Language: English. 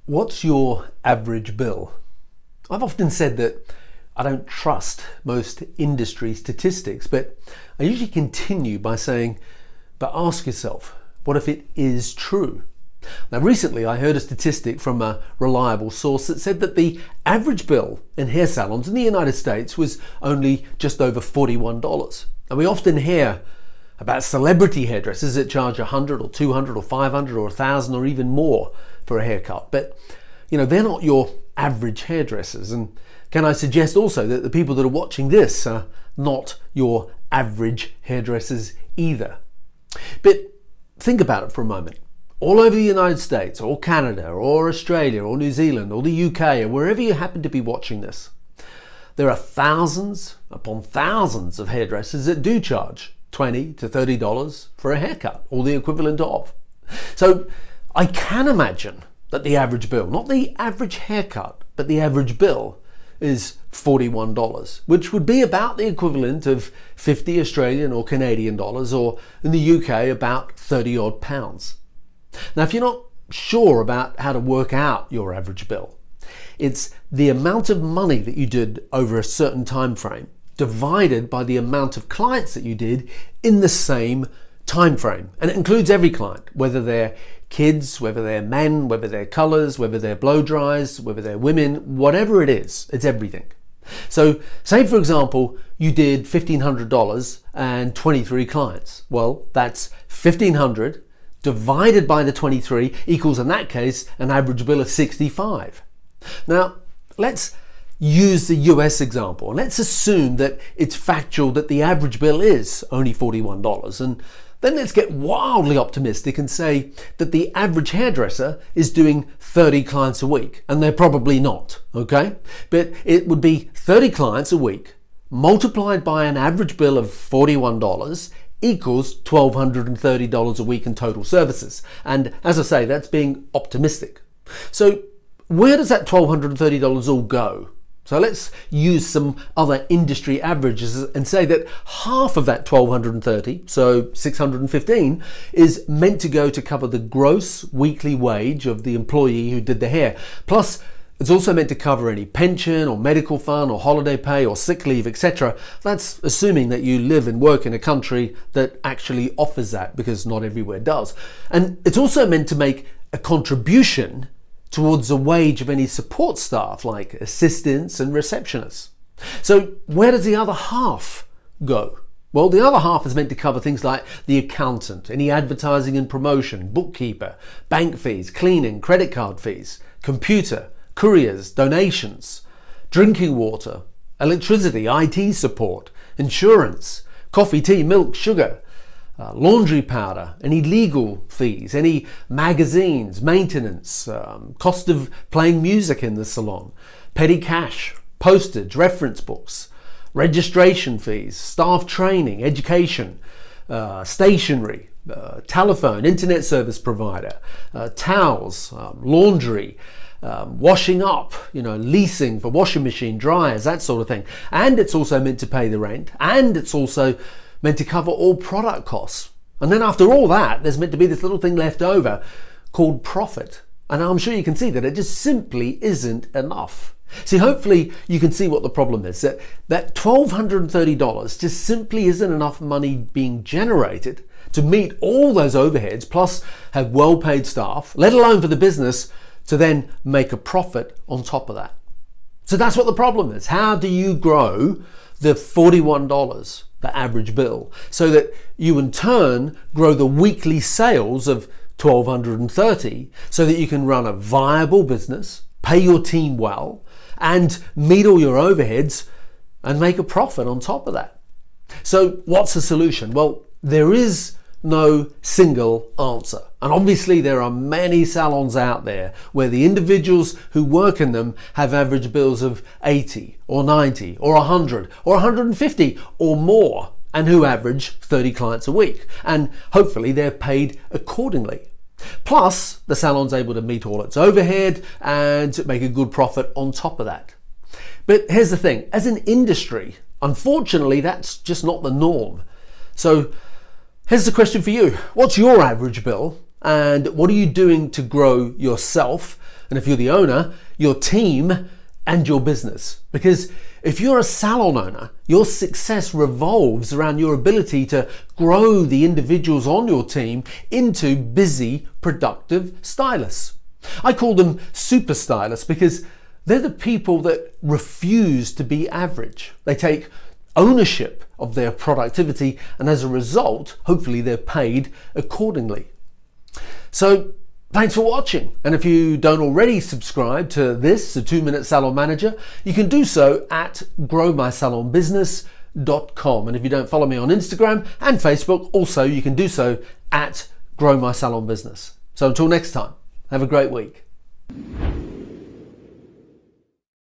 What's your average bill? I've often said that I don't trust most industry statistics, but I usually continue by saying, but ask yourself, what if it is true? Now, recently I heard a statistic from a reliable source that said that the average bill in hair salons in the United States was only just over $41. And we often hear about celebrity hairdressers that charge $100 or $200 or $500 or $1,000 or even more for a haircut. But, they're not your average hairdressers. And can I suggest also that the people that are watching this are not your average hairdressers either. But think about it for a moment. All over the United States or Canada or Australia or New Zealand or the UK or wherever you happen to be watching this, there are thousands upon thousands of hairdressers that do charge $20 to $30 for a haircut, or the equivalent of. So I can imagine that the average bill, not the average haircut, but the average bill is $41, which would be about the equivalent of 50 Australian or Canadian dollars, or in the UK about 30 odd pounds. Now, if you're not sure about how to work out your average bill, it's the amount of money that you did over a certain time frame divided by the amount of clients that you did in the same time frame. And it includes every client, whether they're kids, whether they're men, whether they're colors, whether they're blow dries, whether they're women, whatever it is, it's everything. So say, for example, you did $1,500 and 23 clients. Well, that's 1,500 divided by the 23 equals, in that case, an average bill of 65. Now, let's use the US example. Let's assume that it's factual that the average bill is only $41. And then let's get wildly optimistic and say that the average hairdresser is doing 30 clients a week. And they're probably not, okay? But it would be 30 clients a week multiplied by an average bill of $41 equals $1,230 a week in total services. And as I say, that's being optimistic. So where does that $1,230 all go? So let's use some other industry averages and say that half of that $1,230, so $615, is meant to go to cover the gross weekly wage of the employee who did the hair. Plus, it's also meant to cover any pension or medical fund or holiday pay or sick leave, etc. That's assuming that you live and work in a country that actually offers that, because not everywhere does. And it's also meant to make a contribution towards the wage of any support staff like assistants and receptionists. So where does the other half go? Well, the other half is meant to cover things like the accountant, any advertising and promotion, bookkeeper, bank fees, cleaning, credit card fees, computer, couriers, donations, drinking water, electricity, IT support, insurance, coffee, tea, milk, sugar, laundry powder, any legal fees, any magazines, maintenance, cost of playing music in the salon, petty cash, postage, reference books, registration fees, staff training, education, stationery, telephone, internet service provider, towels, laundry, washing up, leasing for washing machine, dryers, that sort of thing. And it's also meant to pay the rent, and it's also meant to cover all product costs. And then after all that, there's meant to be this little thing left over called profit. And I'm sure you can see that it just simply isn't enough. See, hopefully you can see what the problem is, that $1,230 just simply isn't enough money being generated to meet all those overheads, plus have well-paid staff, let alone for the business to then make a profit on top of that. So that's what the problem is. How do you grow the $41, the average bill, so that you in turn grow the weekly sales of $1,230 so that you can run a viable business, pay your team well, and meet all your overheads and make a profit on top of that? So what's the solution? Well, there is no single answer. And obviously there are many salons out there where the individuals who work in them have average bills of 80 or 90 or 100 or 150 or more, and who average 30 clients a week. And hopefully they're paid accordingly. Plus, the salon's able to meet all its overhead and make a good profit on top of that. But here's the thing, as an industry, unfortunately, that's just not the norm. So here's the question for you. What's your average bill? And what are you doing to grow yourself? And if you're the owner, your team and your business. Because if you're a salon owner, your success revolves around your ability to grow the individuals on your team into busy, productive stylists. I call them super stylists because they're the people that refuse to be average. They take ownership of their productivity, and as a result, hopefully they're paid accordingly. So thanks for watching. And if you don't already subscribe to this, the 2-Minute Salon Manager, you can do so at growmysalonbusiness.com. And if you don't follow me on Instagram and Facebook, also you can do so at growmysalonbusiness. So until next time, have a great week.